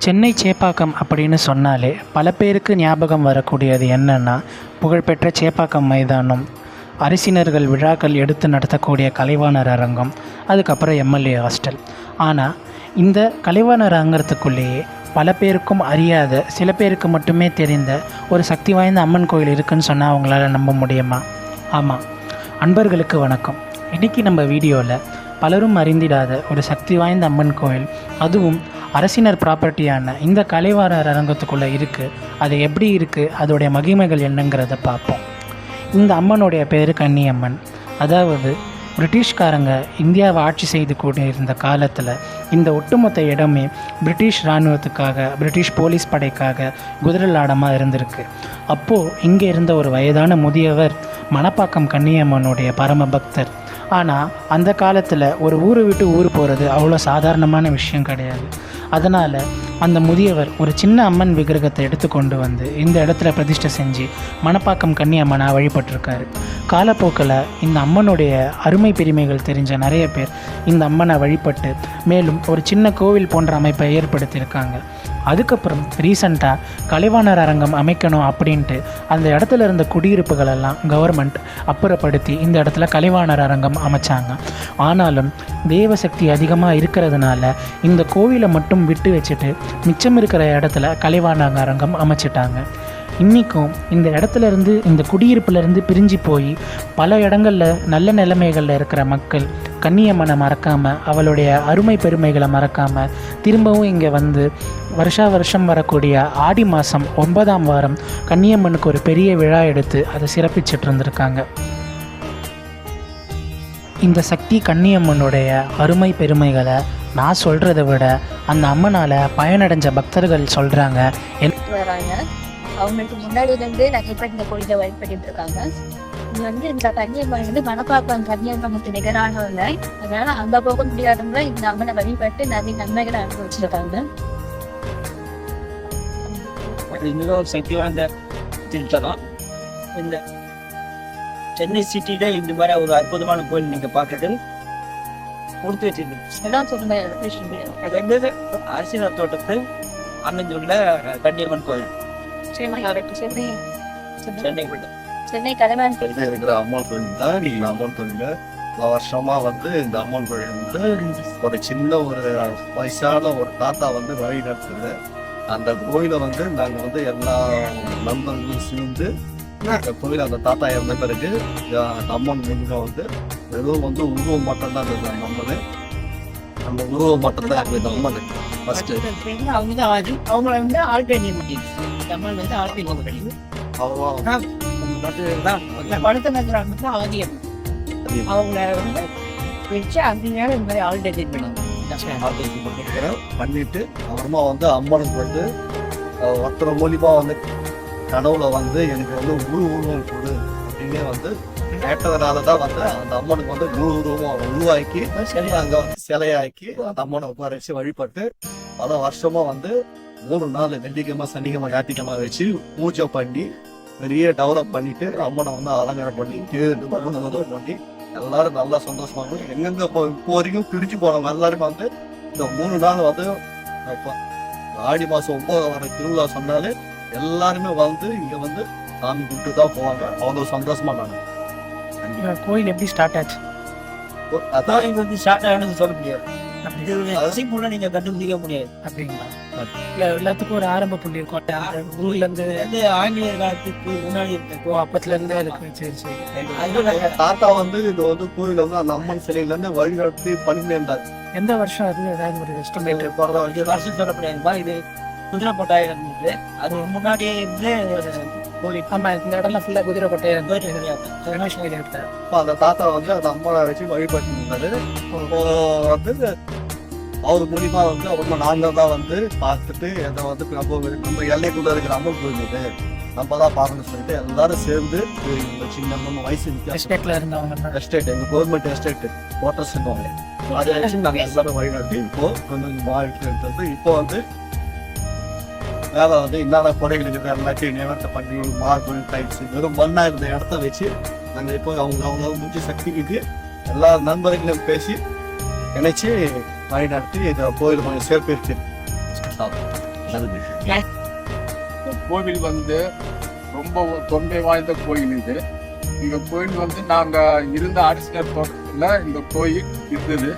சென்னை சேப்பாக்கம் அப்படின்னு சொன்னாலே பல பேருக்கு ஞாபகம் வரக்கூடியது என்னென்னா, புகழ்பெற்ற சேப்பாக்கம் மைதானம், அரசினர்கள் விழாக்கள் எடுத்து நடத்தக்கூடிய கலைவாணர் அரங்கம், அதுக்கப்புறம் எம்எல்ஏ ஹாஸ்டல். ஆனால் இந்த கலைவாணர் அரங்கத்துக்குள்ளேயே பல பேருக்கும் அறியாத, சில பேருக்கு மட்டுமே தெரிந்த ஒரு சக்தி வாய்ந்த அம்மன் கோயில் இருக்குதுன்னு சொன்னால் அவங்களால நம்ப முடியுமா? ஆமாம். அன்பர்களுக்கு வணக்கம். இன்றைக்கி நம்ம வீடியோவில் பலரும் அறிந்திடாத ஒரு சக்தி வாய்ந்த அம்மன் கோயில், அதுவும் அரசினர் ப்ராப்பர்ட்டியான இந்த கலைவாணர் அரங்கத்துக்குள்ளே இருக்குது. அது எப்படி இருக்குது, அதோடைய மகிமைகள் என்னங்கிறத பார்ப்போம். இந்த அம்மனுடைய பேர் கன்னியம்மன். அதாவது பிரிட்டிஷ்காரங்க இந்தியாவை ஆட்சி செய்து கொண்டிருந்த காலத்தில் இந்த ஒட்டுமொத்த இடமே பிரிட்டிஷ் இராணுவத்துக்காக, பிரிட்டிஷ் போலீஸ் படைக்காக குதிரலாடமாக இருந்திருக்கு. அப்போது இங்கே இருந்த ஒரு வயதான முதியவர் மணப்பாக்கம் கன்னியம்மனுடைய பரம பக்தர். ஆனால் அந்த காலத்தில் ஒரு ஊரை விட்டு ஊர் போகிறது அவ்வளோ சாதாரணமான விஷயம் கிடையாது. அதனால் அந்த முதியவர் ஒரு சின்ன அம்மன் விக்கிரகத்தை எடுத்து கொண்டு வந்து இந்த இடத்துல பிரதிஷ்டை செஞ்சு மணப்பாக்கம் கன்னியம்மனாக வழிபட்டிருக்காரு. காலப்போக்கில் இந்த அம்மனுடைய அருமை பெருமைகள் தெரிஞ்ச நிறைய பேர் இந்த அம்மனை வழிபட்டு மேலும் ஒரு சின்ன கோவில் போன்ற அமைப்பை ஏற்படுத்தியிருக்காங்க. அதுக்கப்புறம் ரீசண்டாக கலைவாணர் அரங்கம் அமைக்கணும் அப்படின்ட்டு அந்த இடத்துல இருந்த குடியிருப்புகளெல்லாம் கவர்மெண்ட் அப்புறப்படுத்தி இந்த இடத்துல கலைவாணர் அரங்கம் அமைச்சாங்க. ஆனாலும் தேவசக்தி அதிகமாக இருக்கிறதுனால இந்த கோவிலை மட்டும் விட்டு வச்சுட்டு மிச்சம் இருக்கிற இடத்துல கலைவாணர் அரங்கம் அமைச்சிட்டாங்க. இன்றைக்கும் இந்த இடத்துலேருந்து, இந்த குடியிருப்புலேருந்து பிரிஞ்சு போய் பல இடங்களில் நல்ல நிலைமைகளில் இருக்கிற மக்கள் கன்னியம்மனை மறக்காமல், அவளுடைய அருமை பெருமைகளை மறக்காமல் திரும்பவும் இங்கே வந்து வருஷம் வரக்கூடிய ஆடி மாதம் 9ஆம் வாரம் கன்னியம்மனுக்கு ஒரு பெரிய விழா எடுத்து அதை சிறப்பிச்சிட்டு இருந்திருக்காங்க. இந்த சக்தி கன்னியம்மனுடைய அருமை பெருமைகளை நான் சொல்கிறத விட அந்த அம்மனால் பயனடைஞ்ச பக்தர்கள் சொல்கிறாங்க. அவங்களுக்கு முன்னாடியிலேருந்து நிறைய பேர் இந்த கோயிலை வழிபட்டு இருக்காங்க. இது இந்த கன்னியம்மன் மணப்பாக்கம் கன்னியம்மனுக்கு நிகரானவங்க. அதனால அங்க போக முடியாதவங்க இந்த அம்மனை வழிபட்டு நிறைய நன்மைகளை அனுபவிச்சிருக்காங்க. இன்னும் சக்தி வாய்ந்த திருத்தலம். இந்த சென்னை சிட்டியில இந்த மாதிரி ஒரு அற்புதமான கோயில் நீங்க பார்க்கறது கொடுத்து வச்சிருக்கு. அரசியல் தோட்டத்தில் அமைந்துள்ள கன்னியம்மன் கோயில் சென்னை கலைவாணர் இருக்கிற அம்மன் கோயில் தான். இந்த அம்மன் கோயில பல வருஷமா இந்த அம்மன் கோயில் ஒரு சின்ன ஒரு வயசான ஒரு தாத்தா வழி நடத்துது. அந்த கோயிலை நாங்க எல்லா நண்பர்களும் சேர்ந்து அந்த கோயில், அந்த தாத்தா இறந்த பிறகு அம்மன் கோயில வெறும் உருவம் மட்டும்தான் இருந்தது. அந்த அம்மனு, அந்த உருவம் மட்டும்தான் இருந்தது அம்மனு. ஃபர்ஸ்ட் அவங்க ஆல்டர்னேட்டிவ் பண்ணிட்டு அப்புறமா அம்மனுக்கு ஒருத்தர் மூலியமா கனவுல எனக்கு உருவம் கொடு அப்படின்னு கேட்டதுனாலதான் அந்த அம்மனுக்கு உருவம் உருவாக்கி அங்க சிலையாக்கி அந்த அம்மனை உட்கார வச்சு வழிபட்டு பல வருஷமா 3 நாள் வெள்ளிக்கிழமை, சனிக்கிழமை, ஞாயிற்றுக்கிழமை வச்சு பூஜை பண்ணி பெரிய டெவலப் பண்ணிட்டு அம்மனை அலங்காரம் பண்ணி பண்ணி எல்லாரும் நல்லா சந்தோஷமா எங்கெங்க இப்போ வரைக்கும் பிரிச்சு போனவங்க எல்லாருமே இந்த 3 நாள் ஆடி மாசம் 9 வர திருவிழா சொன்னாலே எல்லாருமே இங்க சாமி கும்பிட்டு தான் போவாங்க. அவங்க சந்தோஷமா நாங்க. கோயில் எப்படி ஸ்டார்ட் ஆச்சு? அதான் இங்க ஸ்டார்ட் ஆகணும்னு சொல்ல முடியாது. நீங்க கண்டுபிடிக்க முடியாது. அப்படிங்களா? இல்லை, எல்லாத்துக்கும் ஒரு ஆரம்ப புள்ளி இருக்கும். ஊர்லேருந்து ஆங்கிலேயர் காலத்துக்கு முன்னாடி இருக்க அப்பத்துலேருந்து அதுக்கு. சரி சரி. தாத்தா இது கோயில் அந்த அம்மன் சிலையில இருந்து வழிநடத்தி பண்ணிட்டு இருந்தாரு. எந்த வருஷம் அது? ஏதாவது ஒரு எஸ்டிமேட்? வருஷம் சொல்ல முடியாதுப்பா. இது குதிரை கொட்டாயம் இருந்தது. அது முன்னாடியே ஆமா, இந்த இடம்லாம் ஃபுல்லா குதிரை கொட்டையா அந்த தாத்தா அந்த அம்மனை வச்சு வழிபட்டு இருந்தாரு. அவர் மூலியமா அவங்க நாங்க தான் பார்த்துட்டு நம்ம எல்லைக்குள்ள இருக்கிற அம்மன் கோயில் நம்ம தான் பார்க்கணும்னு சொல்லிட்டு எல்லாரும் சேர்ந்து சின்ன வயசு எஸ்டேட்ல இருந்தவங்க, எஸ்டேட் எங்க கவர்மெண்ட் எஸ்டேட் குவார்டர்ஸ் இருந்தவங்க, அதை வச்சு நாங்க எல்லாரும் வழிநடத்தி இப்போ கொஞ்சம் மாறிட்டு இருக்கிறது. இப்போ வேலை இல்லாத கொடைகளுக்கு எல்லாத்தையும் நிவர்த்தி பண்ணி மார்பிள் டைப்ஸ் வெறும் மண்ணா இருந்த இடத்த வச்சு நாங்கள் இப்போ அவங்க முடிஞ்ச சக்திக்கு எல்லா நண்பர்களையும் பேசி நினைச்சு வழி நடத்தி இதை கோயில் கொஞ்சம் சேர்ப்பிருக்கு. கோவில் வந்து ரொம்ப தொன்மை வாய்ந்த கோயில் இது. இந்த கோயில் வந்து நாங்க இருந்த அரசியல் தோட்டத்துல இந்த கோயில் இருந்தது.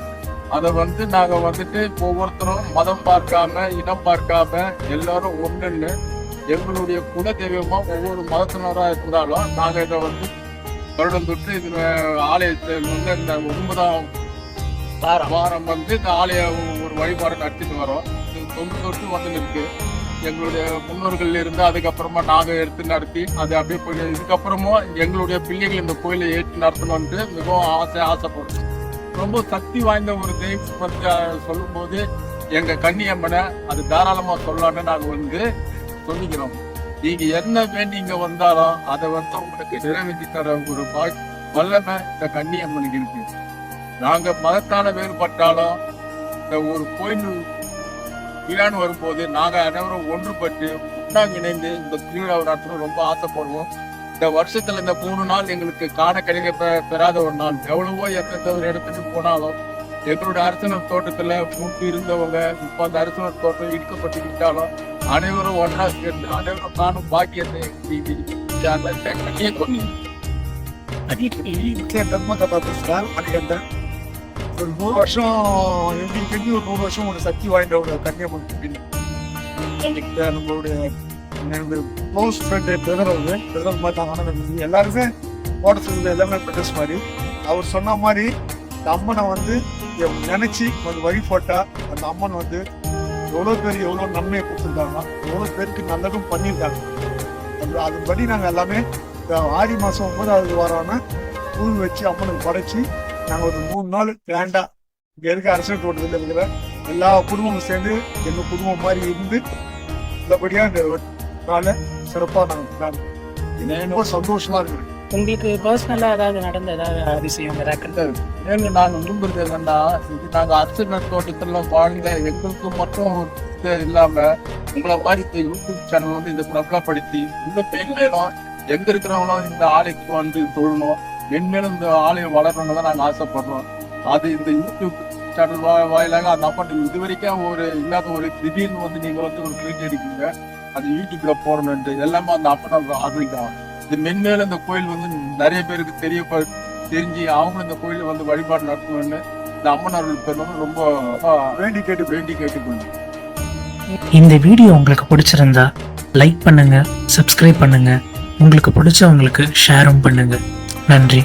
அதை வந்து நாங்க வந்துட்டு ஒவ்வொருத்தரும் மதம் பார்க்காம இனம் பார்க்காம எல்லாரும் ஒண்ணுன்னு எங்களுடைய குல தெய்வமா ஒவ்வொரு மதத்தினரா இருந்தாலும் நாங்க இதை வந்து வருடம் தொட்டு இதுல ஆலயத்தில் வந்து இந்த 9ஆம் வாரம் வந்து இந்த ஆலய ஒரு வழிபாடு நடத்திட்டு வரோம். இது தொன்று தொட்டு வந்து இருக்கு. எங்களுடைய முன்னோர்கள் இருந்து அதுக்கப்புறமா நாங்க எடுத்து நடத்தி அது அப்படியே போய் இதுக்கப்புறமும் எங்களுடைய பிள்ளைகள் இந்த கோயிலை ஏற்றி நடத்தணும்னு மிகவும் ஆசைப்படுறோம். ரொம்ப சக்தி வாய்ந்த ஒரு தெய்வம் வந்து சொல்லும் போது எங்க கன்னியம்மனை அது தாராளமா சொல்லலாம்னு நாங்க வந்து சொல்லிக்கிறோம். நீங்க என்ன வேண்டி இங்க வந்தாலும் அதை வந்து உங்களுக்கு நிறைவேற்றி தர ஒரு வல்லமை இந்த கன்னியம்மனுக்கு இருக்கு. நாங்க மதத்தால வேறுபட்டாலும் இந்த ஒரு கோயில் விழான்னு வரும்போது நாங்க அனைவரும் ஒன்றுபட்டு ஒன்றாக இணைந்து இந்த திருவிழாவை நடத்தணும் ரொம்ப ஆசைப்படுவோம். இந்த வருஷத்துல இந்த 3 நாள் எங்களுக்கு காண கிடைக்க பெறாத ஒரு நாள். எவ்வளவோ எந்த ஒரு இடத்துக்கு போனாலும் எங்களுடைய அரசனர் தோட்டத்துல மூட்டு இருந்தவங்க இப்ப அந்த அரசனர் தோட்டம் இடிக்கப்பட்டு விட்டாலும் அனைவரும் ஒன்றா சேர்ந்து அனைவரும் காணும் பாக்கியத்தை ஒரு 100 வருஷம் எங்களுக்கு ஒரு 100 வருஷம் ஒரு சக்தி வாய்ந்த ஒரு கன்னியம்மன் நம்மளுடைய க்ளோஸ் ஃப்ரெண்டு பிரதர் மாதிரி எல்லாருமே போட சொல்றது எல்லாமே பிரதர்ஸ் மாதிரி. அவர் சொன்ன மாதிரி இந்த அம்மனை வந்து நினைச்சு ஒரு வழிபட்டா அந்த அம்மன் வந்து எவ்வளோ நன்மையை கொடுத்துருக்காங்க, எவ்வளோ பேருக்கு நல்லதும் பண்ணியிருக்காங்க. அதுபடி நாங்கள் எல்லாமே இந்த ஆடி மாதம் 9ஆவது வாரான பூ வச்சு அம்மனுக்கு படைச்சி நாங்கள் ஒரு 3 நாள் கிராண்டா இங்கே இருக்க அரசியல் தோட்டத்தில் இருக்கிற எல்லா குடும்பமும் சேர்ந்து எங்கள் குடும்பம் மாதிரி இருந்து நல்லபடியாக இந்த நாளை சிறப்பாக நாங்கள் ரொம்ப சந்தோஷமா இருக்கு. உங்களுக்கு பர்சனலாக ஏதாவது நடந்த ஏதாவது அதிசயம் நாங்கள் விரும்புறது என்னன்னா, நாங்க அரசியல் தோட்டத்துல வாழ்ந்த எங்களுக்கு மட்டும் இல்லாம உங்களை மாதிரி இந்த யூடியூப் சேனல் வந்து இதை பிரபலப்படுத்தி இன்னும் பெண்களும் எங்க இருக்கிறவங்களும் இந்த ஆலைக்கு வந்து தொழணும், மென்மேலும் இந்த ஆலயம் வளரணும்னு தான் நாங்கள் ஆசைப்படுறோம். அது இந்த யூடியூப் சேனல் வாயிலாக அந்த அம்மன் இது வரைக்கும் ஒரு இல்லாத ஒரு திடீர்னு வந்து நீங்க வந்து ஒரு கிளிக் அடிக்கீங்க, அது யூடியூப்ல போடணும்ட்டு எல்லாமே அந்த அம்மன் ஆதரிக்கலாம். இது மென்மேலும் இந்த கோயில் வந்து நிறைய பேருக்கு தெரிஞ்சு அவங்க இந்த கோயில வந்து வழிபாடு நடத்தணும்னு இந்த அம்மன் அருள் பெறணும் ரொம்ப வேண்டி கேட்டுக்கொள்ளும். இந்த வீடியோ உங்களுக்கு பிடிச்சிருந்தா லைக் பண்ணுங்க, சப்ஸ்கிரைப் பண்ணுங்க, உங்களுக்கு பிடிச்சவங்களுக்கு ஷேரும் பண்ணுங்க. நன்றி.